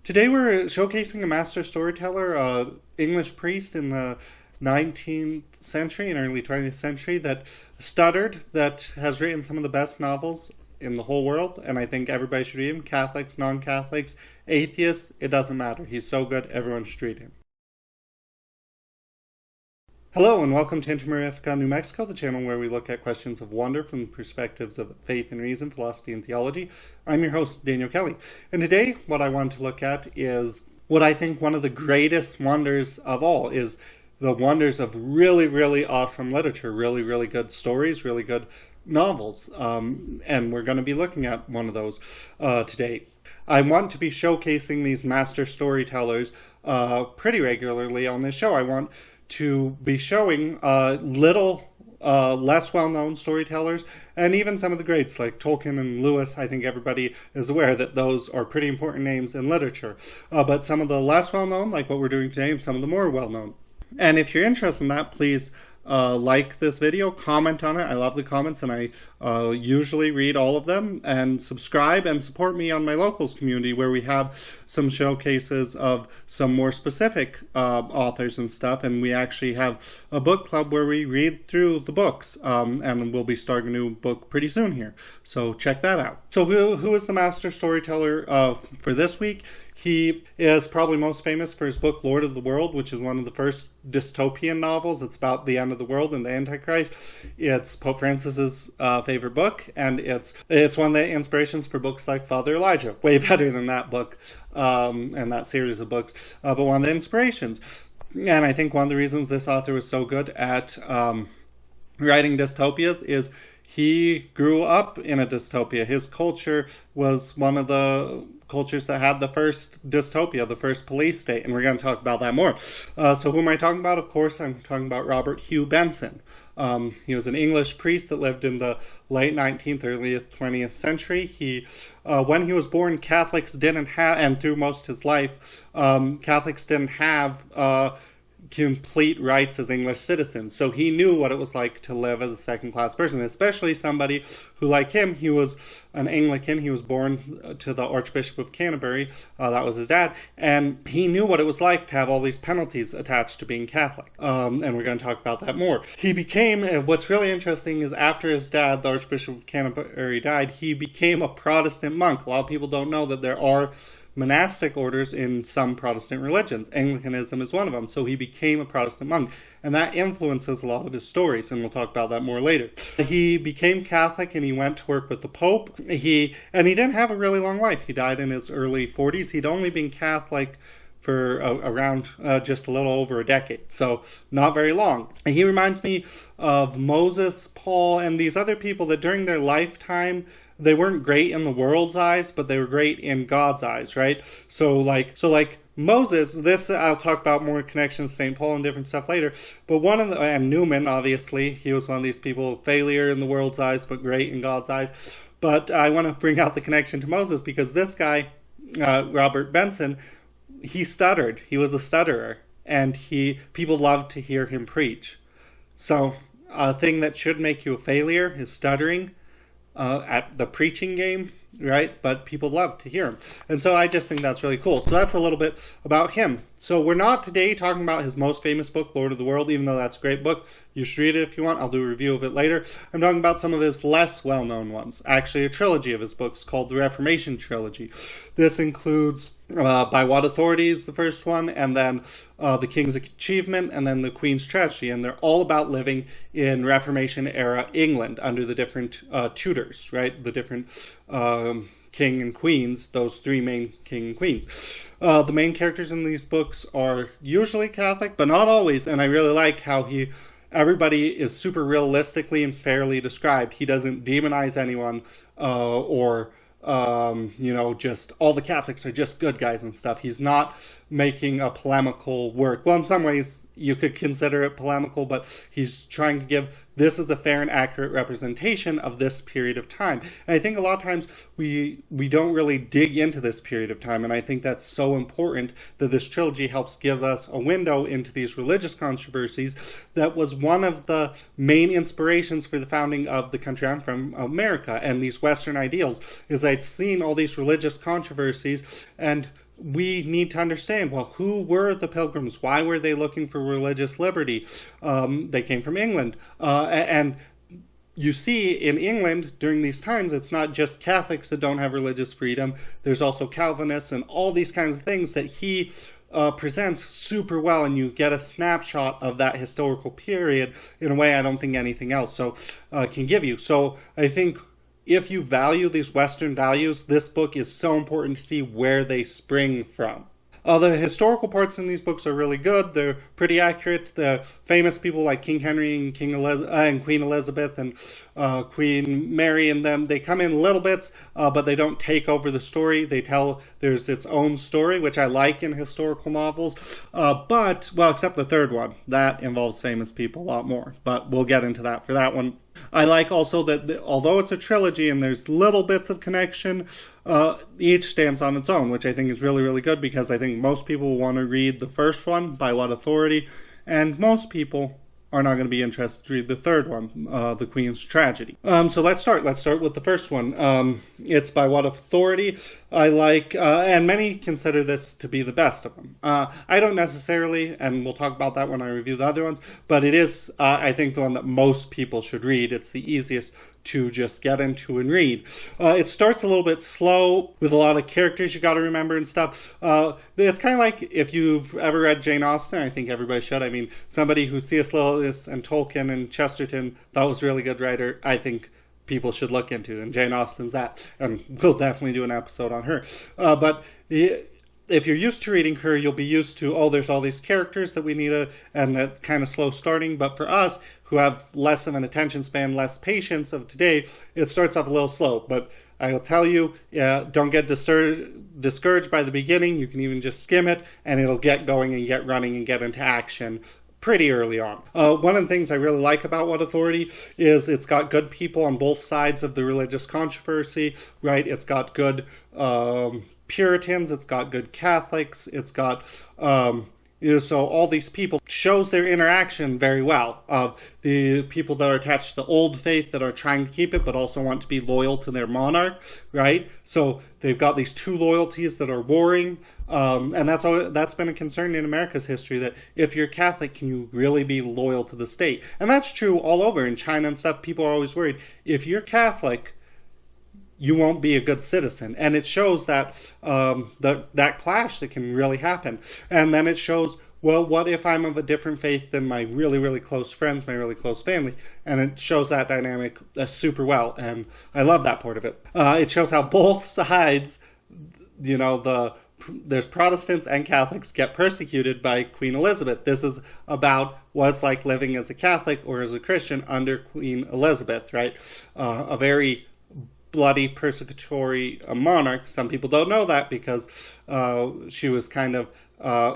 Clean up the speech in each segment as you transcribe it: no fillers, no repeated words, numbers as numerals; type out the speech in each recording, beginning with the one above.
Today we're showcasing a master storyteller, English priest in the 19th century and early 20th century that stuttered, that has written some of the best novels in the whole world, and I think everybody should read him. Catholics, non-Catholics, atheists, it doesn't matter. He's so good, everyone should read him. Hello and welcome to Intermarifica, New Mexico, the channel where we look at questions of wonder from perspectives of faith and reason, philosophy and theology. I'm your host, Daniel Kelly, and today what I want to look at is what I think one of the greatest wonders of all is the wonders of really, really awesome literature, really good stories, really good novels, and we're going to be looking at one of those today. I want to be showcasing these master storytellers pretty regularly on this show. I want to be showing less well-known storytellers, and even some of the greats like Tolkien and Lewis. I think everybody is aware that those are pretty important names in literature. But some of the less well-known, like what we're doing today, and some of the more well-known. And if you're interested in that, please like this video, comment on it. I love the comments, and I usually read all of them. And subscribe and support me on my locals community, where we have some showcases of some more specific authors and stuff. And we actually have a book club where we read through the books, and we'll be starting a new book pretty soon here. So check that out. So who is the master storyteller for this week? He is probably most famous for his book, Lord of the World, which is one of the first dystopian novels. It's about the end of the world and the Antichrist. It's Pope Francis's favorite book, and it's one of the inspirations for books like Father Elijah. Way better than that book and that series of books, but one of the inspirations. And I think one of the reasons this author was so good at writing dystopias is he grew up in a dystopia. His culture was one of the cultures that had the first dystopia, the first police state, and we're going to talk about that more. So who am I talking about? Of course, I'm talking about Robert Hugh Benson. He was an English priest that lived in the late 19th, early 20th century. When he was born, Catholics didn't have, and through most of his life, Catholics didn't have complete rights as English citizens. So he knew what it was like to live as a second-class person, especially somebody who, like him, he was an Anglican. He was born to the Archbishop of Canterbury. That was his dad. And he knew what it was like to have all these penalties attached to being Catholic. And we're going to talk about that more. He became, what's really interesting is after his dad, the Archbishop of Canterbury, died, he became a Protestant monk. A lot of people don't know that there are monastic orders in some Protestant religions. Anglicanism is one of them. So he became a Protestant monk, and that influences a lot of his stories, and we'll talk about that more later. He became Catholic, and he went to work with the Pope. He didn't have a really long life. He died in his early 40s. He'd only been Catholic for around just a little over a decade, so not very long. And he reminds me of Moses, Paul, and these other people that during their lifetime, they weren't great in the world's eyes, but they were great in God's eyes, right? So like Moses, this I'll talk about more connections to St. Paul and different stuff later, but and Newman, obviously, he was one of these people, failure in the world's eyes, but great in God's eyes. But I want to bring out the connection to Moses, because this guy, Robert Benson, he stuttered. He was a stutterer, and people loved to hear him preach. So a thing that should make you a failure is stuttering at the preaching game, right? But people love to hear him. And so I just think that's really cool. So that's a little bit about him. So we're not today talking about his most famous book, Lord of the World, even though that's a great book. You should read it if you want. I'll do a review of it later. I'm talking about some of his less well-known ones. Actually, a trilogy of his books called the Reformation Trilogy. This includes By What Authority is the first one, and then The King's Achievement, and then The Queen's Tragedy. And they're all about living in Reformation-era England under the different Tudors, right? The different king and queens, those three main king and queens. The main characters in these books are usually Catholic, but not always, and I really like how everybody is super realistically and fairly described. He doesn't demonize anyone or just all the Catholics are just good guys and stuff. He's not making a polemical work. Well, in some ways, you could consider it polemical, but he's trying to give this is a fair and accurate representation of this period of time. And I think a lot of times we don't really dig into this period of time, and I think that's so important that this trilogy helps give us a window into these religious controversies that was one of the main inspirations for the founding of the country I'm from, America, and these Western ideals, is they'd seen all these religious controversies, and we need to understand, well, who were the Pilgrims? Why were they looking for religious liberty? They came from England. And you see in England during these times, it's not just Catholics that don't have religious freedom. There's also Calvinists and all these kinds of things that he presents super well, and you get a snapshot of that historical period in a way I don't think anything else can give you. So I think if you value these Western values, this book is so important to see where they spring from. The historical parts in these books are really good. They're pretty accurate. The famous people like King Henry and Queen Elizabeth and Queen Mary and them, they come in little bits, but they don't take over the story. They tell there's its own story, which I like in historical novels. Except the third one. That involves famous people a lot more. But we'll get into that for that one. I like also that although it's a trilogy and there's little bits of connection, each stands on its own, which I think is really, really good, because I think most people will want to read the first one, By What Authority, and most people are not going to be interested to read the third one, The Queen's Tragedy. So let's start. Let's start with the first one. It's By What Authority. I like, and many consider this to be the best of them. I don't necessarily, and we'll talk about that when I review the other ones, but it is, I think, the one that most people should read. It's the easiest to just get into and read. It starts a little bit slow with a lot of characters you got to remember and stuff. It's kind of like if you've ever read Jane Austen. I think everybody should. I mean, somebody who C.S. Lewis and Tolkien and Chesterton thought was a really good writer, I think people should look into, and Jane Austen's that, and we'll definitely do an episode on her. But if you're used to reading her, you'll be used to, there's all these characters that we need and that kind of slow starting. But for us, who have less of an attention span, less patience of today, it starts off a little slow. But I will tell you, don't get discouraged by the beginning. You can even just skim it, and it'll get going and get running and get into action pretty early on. One of the things I really like about What Authority is it's got good people on both sides of the religious controversy, right? It's got good Puritans, it's got good Catholics, it's got so all these people shows their interaction very well. The people that are attached to the old faith that are trying to keep it but also want to be loyal to their monarch, right? So they've got these two loyalties that are warring, and that's been a concern in America's history, that if you're Catholic, can you really be loyal to the state? And that's true all over. In China and stuff, people are always worried, if you're Catholic, you won't be a good citizen. And it shows that that clash that can really happen. And then it shows, well, what if I'm of a different faith than my really, really close friends, my really close family? And it shows that dynamic super well. And I love that part of it. It shows how both sides, there's Protestants and Catholics get persecuted by Queen Elizabeth. This is about what it's like living as a Catholic or as a Christian under Queen Elizabeth, right? A very bloody, persecutory monarch. Some people don't know that because she was kind of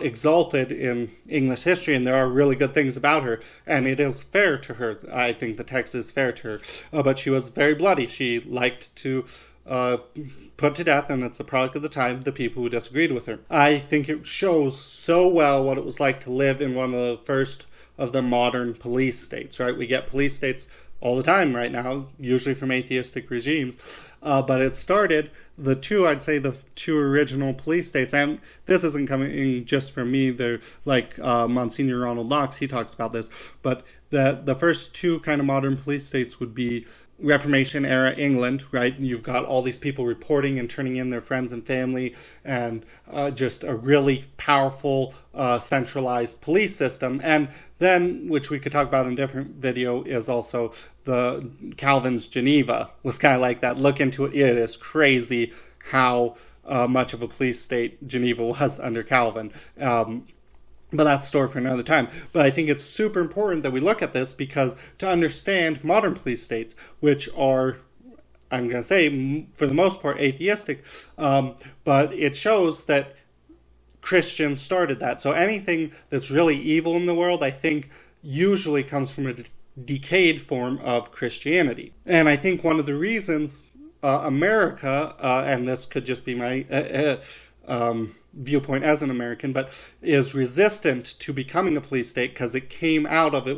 exalted in English history, and there are really good things about her, and it is fair to her. I think the text is fair to her. But she was very bloody. She liked to put to death, and it's a product of the time, the people who disagreed with her. I think it shows so well what it was like to live in one of the first of the modern police states, right? We get police states all the time right now, usually from atheistic regimes. But it started, the two original police states, and this isn't coming just from me, they're like Monsignor Ronald Knox, he talks about this, but the first two kind of modern police states would be Reformation era England, right? You've got all these people reporting and turning in their friends and family, and just a really powerful centralized police system. And then, which we could talk about in a different video, is also the Calvin's Geneva was kind of like that. Look into it. It is crazy how much of a police state Geneva was under Calvin. But that's a story for another time. But I think it's super important that we look at this, because to understand modern police states, which are, I'm going to say, for the most part, atheistic, but it shows that Christians started that. So anything that's really evil in the world, I think, usually comes from a decayed form of Christianity. And I think one of the reasons America, and this could just be my viewpoint as an American, but is resistant to becoming a police state because it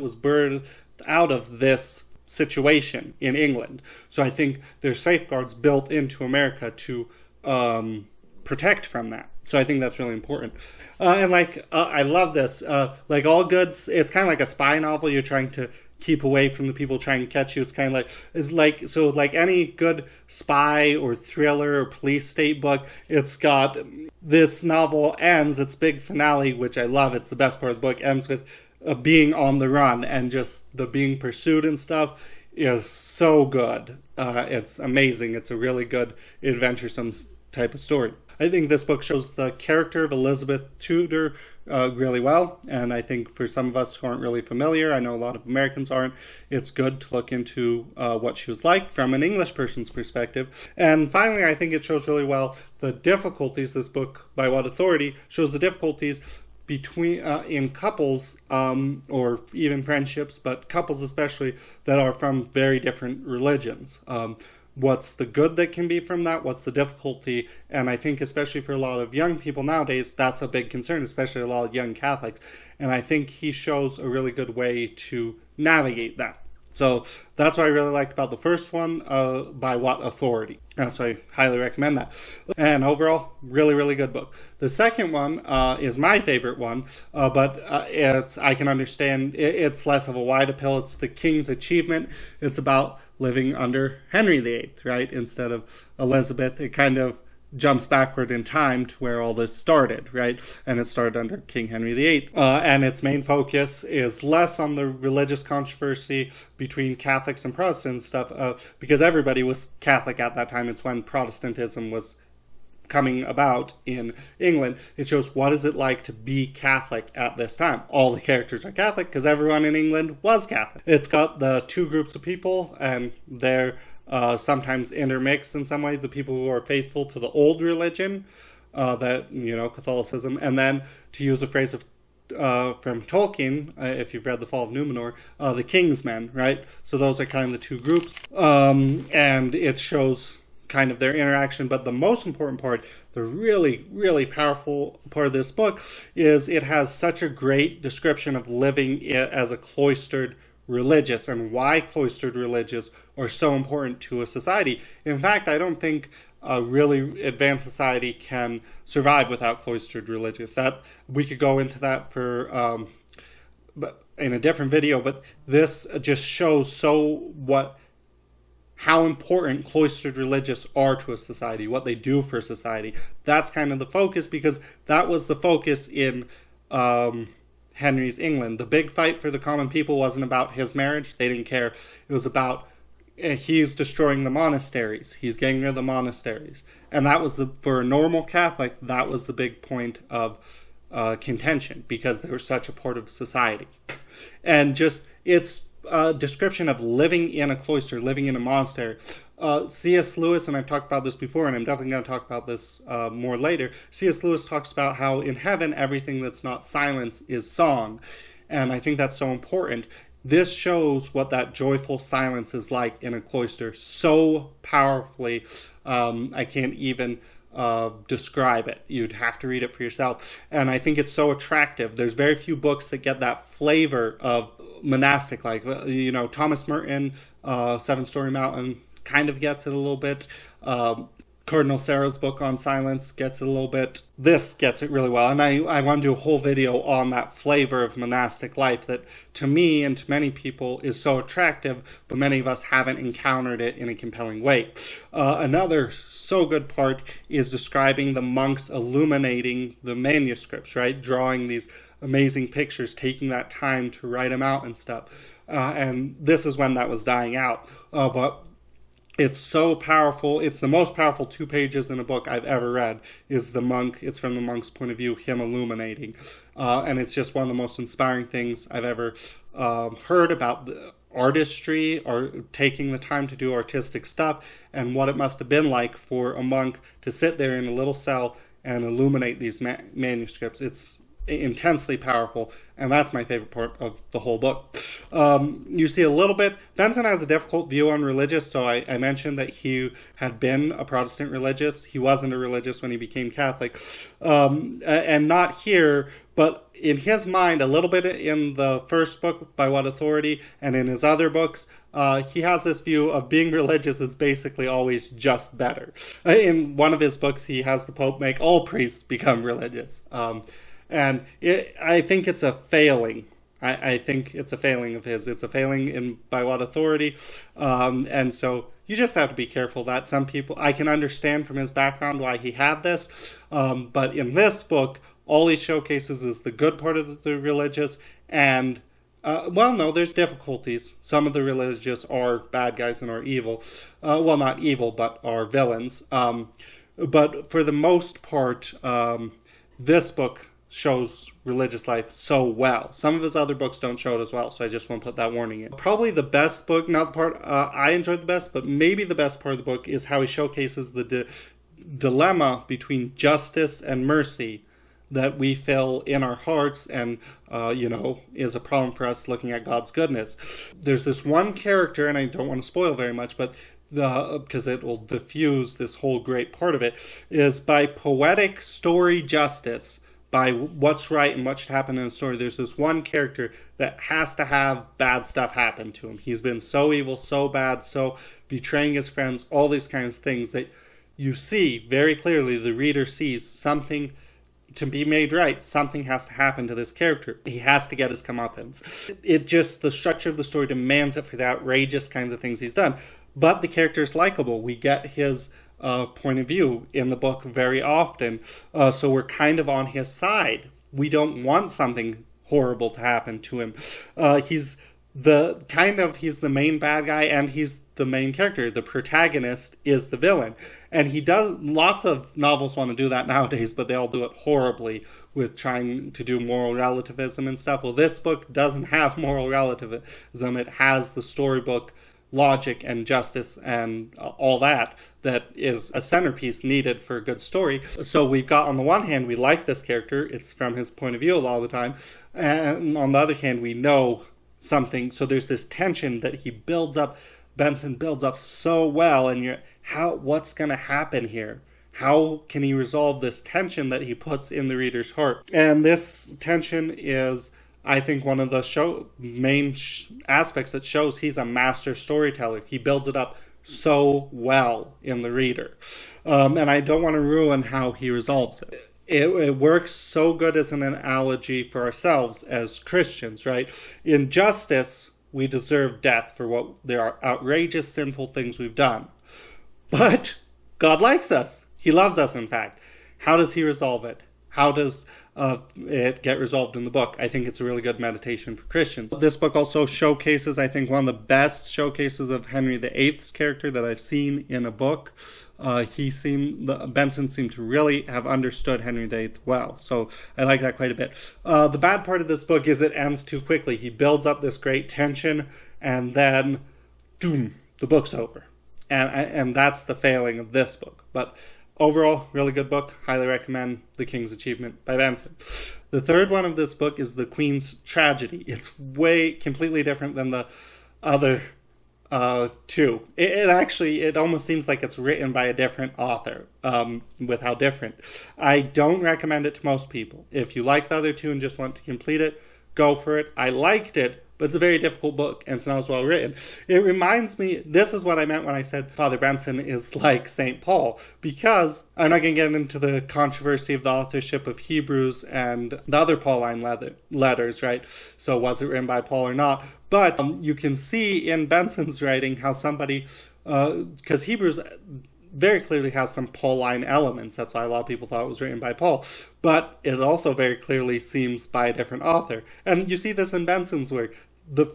was birthed out of this situation in England. So I think there's safeguards built into America to protect from that. So I think that's really important. And I love this. Like all goods, it's kind of like a spy novel. You're trying to keep away from the people trying to catch you. It's kind of like any good spy or thriller or police state book, it's got this novel ends, its big finale, which I love. It's the best part of the book, ends with being on the run, and just the being pursued and stuff is so good. It's amazing. It's a really good adventuresome type of story. I think this book shows the character of Elizabeth Tudor really well, and I think for some of us who aren't really familiar, I know a lot of Americans aren't, it's good to look into what she was like from an English person's perspective. And finally, I think it shows really well the difficulties. This book, By What Authority, shows the difficulties between in couples or even friendships, but couples especially, that are from very different religions. What's the good that can be from that? What's the difficulty? And I think especially for a lot of young people nowadays, that's a big concern, especially a lot of young Catholics. And I think he shows a really good way to navigate that. So that's what I really liked about the first one, By What Authority. So I highly recommend that. And overall, really, really good book. The second one is my favorite one, but I can understand it's less of a wide appeal. It's The King's Achievement. It's about living under Henry VIII, right? Instead of Elizabeth. It kind of jumps backward in time to where all this started, right? And it started under King Henry VIII. And its main focus is less on the religious controversy between Catholics and Protestants stuff, because everybody was Catholic at that time. It's when Protestantism was coming about in England. It shows what is it like to be Catholic at this time. All the characters are Catholic because everyone in England was Catholic. It's got the two groups of people, and they're sometimes intermixed in some ways. The people who are faithful to the old religion, Catholicism, and then, to use a phrase from Tolkien, if you've read The Fall of Numenor, the King's Men, right? So those are kind of the two groups, and it shows kind of their interaction. But the most important part, the really, really powerful part of this book, is it has such a great description of living as a cloistered religious and why cloistered religious are so important to a society. In fact, I don't think a really advanced society can survive without cloistered religious. That we could go into that for but in a different video, but this just shows how important cloistered religious are to a society, what they do for society. That's kind of the focus, because that was the focus in Henry's England. The big fight for the common people wasn't about his marriage. They didn't care. It was about he's destroying the monasteries. He's getting rid of the monasteries. And that was for a normal Catholic, that was the big point of contention, because they were such a part of society. And just its description of living in a cloister, living in a monastery. C.S. Lewis, and I've talked about this before, and I'm definitely going to talk about this more later. C.S. Lewis talks about how in heaven, everything that's not silence is song. And I think that's so important. This shows what that joyful silence is like in a cloister so powerfully. I can't even describe it. You'd have to read it for yourself. And I think it's so attractive. There's very few books that get that flavor of monastic, like, Thomas Merton, Seven Storey Mountain kind of gets it a little bit. Cardinal Sarah's book on silence gets it a little bit. This gets it really well. And I want to do a whole video on that flavor of monastic life that, to me and to many people, is so attractive, but many of us haven't encountered it in a compelling way. Another so good part is describing the monks illuminating the manuscripts, right? Drawing these amazing pictures, taking that time to write them out and stuff. And this is when that was dying out. But it's so powerful. It's the most powerful 2 pages in a book I've ever read, is the monk. It's from the monk's point of view, him illuminating. And it's just one of the most inspiring things I've ever heard about the artistry, or taking the time to do artistic stuff, and what it must have been like for a monk to sit there in a little cell and illuminate these manuscripts. It's intensely powerful, and that's my favorite part of the whole book. You see a little bit, Benson has a difficult view on religious, so I mentioned that he had been a Protestant religious. He wasn't a religious when he became Catholic, and not here, but in his mind, a little bit in the first book, By What Authority, and in his other books, he has this view of being religious is basically always just better. In one of his books, he has the Pope make all priests become religious. I think it's a failing. I think it's a failing of his. It's a failing by what authority? And so you just have to be careful that some people, I can understand from his background why he had this, but in this book, all he showcases is the good part of the religious, and no, there's difficulties. Some of the religious are bad guys and are evil. Not evil, but are villains. But for the most part, this book shows religious life so well. Some of his other books don't show it as well, so I just want to put that warning in. Probably the best book, not the part I enjoyed the best, but maybe the best part of the book is how he showcases the dilemma between justice and mercy that we feel in our hearts and, is a problem for us looking at God's goodness. There's this one character, and I don't want to spoil very much, but because it will diffuse this whole great part of it, is by poetic story justice, by what's right and what should happen in the story, there's this one character that has to have bad stuff happen to him. He's been so evil, so bad, so betraying his friends, all these kinds of things that you see very clearly, the reader sees something to be made right. Something has to happen to this character. He has to get his comeuppance. The structure of the story demands it for the outrageous kinds of things he's done. But the character is likable. We get his point of view in the book very often, so we're kind of on his side. We don't want something horrible to happen to him. He's the main bad guy, and he's the main character. The protagonist is the villain, and lots of novels want to do that nowadays, but they all do it horribly with trying to do moral relativism and stuff. Well, this book doesn't have moral relativism. It has the storybook logic and justice and all that is a centerpiece needed for a good story. So we've got, on the one hand, we like this character. It's from his point of view a lot of the time. And on the other hand, we know something. So there's this tension that Benson builds up so well. And what's going to happen here? How can he resolve this tension that he puts in the reader's heart? And this tension is, I think, one of the main aspects that shows he's a master storyteller. He builds it up so well in the reader. And I don't want to ruin how he resolves it. It works so good as an analogy for ourselves as Christians, right? In justice, we deserve death for what there are outrageous, sinful things we've done. But God likes us. He loves us, in fact. How does he resolve it? How does it get resolved in the book? I think it's a really good meditation for Christians. This book also showcases, I think, one of the best showcases of Henry VIII's character that I've seen in a book. Benson seemed to really have understood Henry VIII well, so I like that quite a bit. The bad part of this book is it ends too quickly. He builds up this great tension, and then, doom, the book's over. And that's the failing of this book. But overall, really good book. Highly recommend The King's Achievement by Benson. The third one of this book is The Queen's Tragedy. It's completely different than the other two. It almost seems like it's written by a different author, with how different. I don't recommend it to most people. If you like the other two and just want to complete it, go for it. I liked it, but it's a very difficult book, and it's not as well written. It reminds me, this is what I meant when I said Father Benson is like St. Paul, because I'm not going to get into the controversy of the authorship of Hebrews and the other Pauline letters, right? So was it written by Paul or not? But you can see in Benson's writing how somebody, because Hebrews very clearly has some Pauline elements. That's why a lot of people thought it was written by Paul. But it also very clearly seems by a different author. And you see this in Benson's work.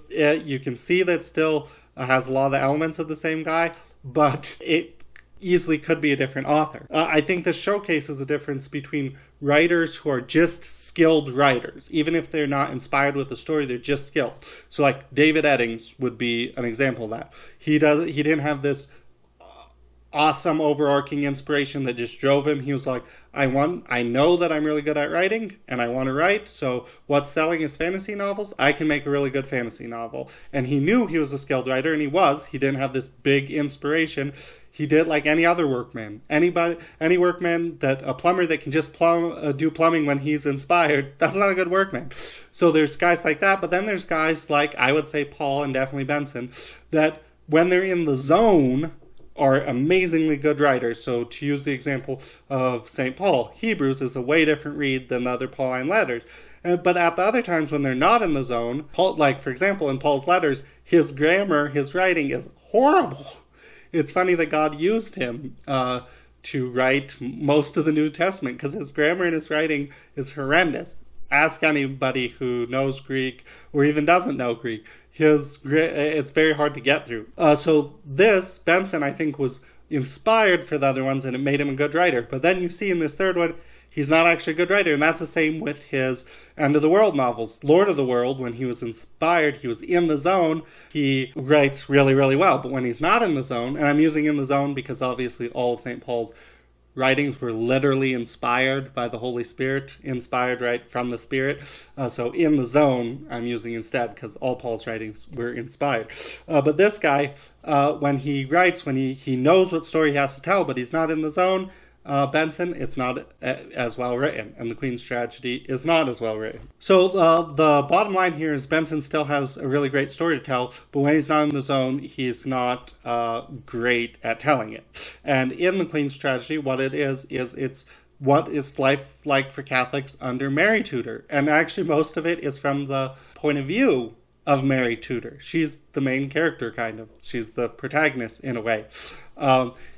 You can see that it still has a lot of the elements of the same guy, but it easily could be a different author. I think this showcases a difference between writers who are just skilled writers. Even if they're not inspired with the story, they're just skilled. So like David Eddings would be an example of that. He didn't have this awesome overarching inspiration that just drove him. He was like, I know that I'm really good at writing and I want to write, so what's selling is fantasy novels. I can make a really good fantasy novel. And he knew he was a skilled writer, and he didn't have this big inspiration. He did like any other workman. Any workman, that a plumber that can just do plumbing when he's inspired, that's not a good workman. So there's guys like that, but then there's guys like, I would say Paul and definitely Benson, that when they're in the zone are amazingly good writers. So to use the example of St. Paul, Hebrews is a way different read than the other Pauline letters. But at the other times when they're not in the zone, Paul, like for example in Paul's letters, his grammar, his writing is horrible. It's funny that God used him to write most of the New Testament, because his grammar and his writing is horrendous. Ask anybody who knows Greek or even doesn't know Greek. It's very hard to get through. So this, Benson, I think, was inspired for the other ones, and it made him a good writer. But then you see in this third one, he's not actually a good writer, and that's the same with his End of the World novels. Lord of the World, when he was inspired, he was in the zone, he writes really, really well. But when he's not in the zone, and I'm using in the zone because obviously all of St. Paul's writings were literally inspired by the Holy Spirit, inspired right from the Spirit. So in the zone, I'm using instead because all Paul's writings were inspired. But this guy, when he writes, when he knows what story he has to tell, but he's not in the zone, Benson, it's not as well written, and the Queen's Tragedy is not as well written. So the bottom line here is Benson still has a really great story to tell, but when he's not in the zone, he's not great at telling it. And in the Queen's Tragedy, what it is it's what is life like for Catholics under Mary Tudor, and actually most of it is from the point of view of Mary Tudor. She's the main character, kind of. She's the protagonist in a way.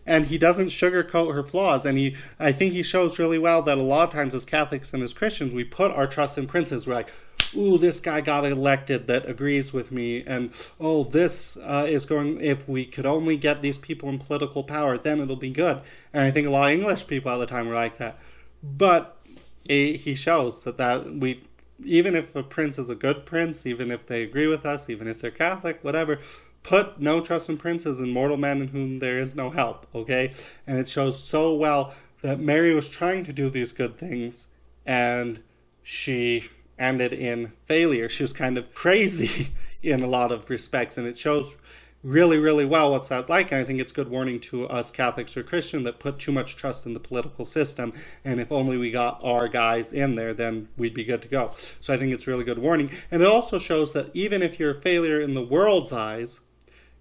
And he doesn't sugarcoat her flaws. And I think he shows really well that a lot of times as Catholics and as Christians, we put our trust in princes. We're like, ooh, this guy got elected that agrees with me. And, oh, this is going, if we could only get these people in political power, then it'll be good. And I think a lot of English people at the time were like that. But he shows that we, even if a prince is a good prince, even if they agree with us, even if they're Catholic, whatever, put no trust in princes and mortal men in whom there is no help, okay? And it shows so well that Mary was trying to do these good things, and she ended in failure. She was kind of crazy in a lot of respects, and it shows really, really well what's that like. And I think it's good warning to us Catholics or Christians that put too much trust in the political system, and if only we got our guys in there, then we'd be good to go. So I think it's really good warning. And it also shows that even if you're a failure in the world's eyes,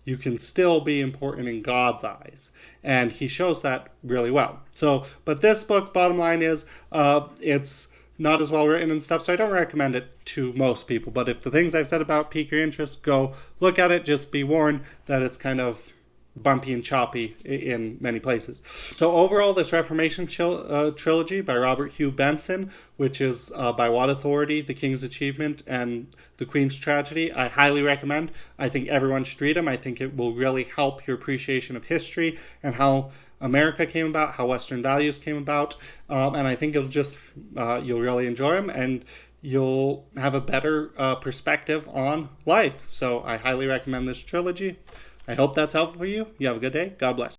you can still be important in God's eyes. And he shows that really well. So, but this book, bottom line is, it's not as well written and stuff, so I don't recommend it to most people. But if the things I've said about pique your interest, go look at it. Just be warned that it's kind of bumpy and choppy in many places. So overall, this Reformation Trilogy by Robert Hugh Benson, which is by What Authority, The King's Achievement, and The Queen's Tragedy, I highly recommend. I think everyone should read them. I think it will really help your appreciation of history and how America came about, how Western values came about, and I think it'll just, you'll really enjoy them, and you'll have a better perspective on life. So I highly recommend this trilogy. I hope that's helpful for you. You have a good day. God bless.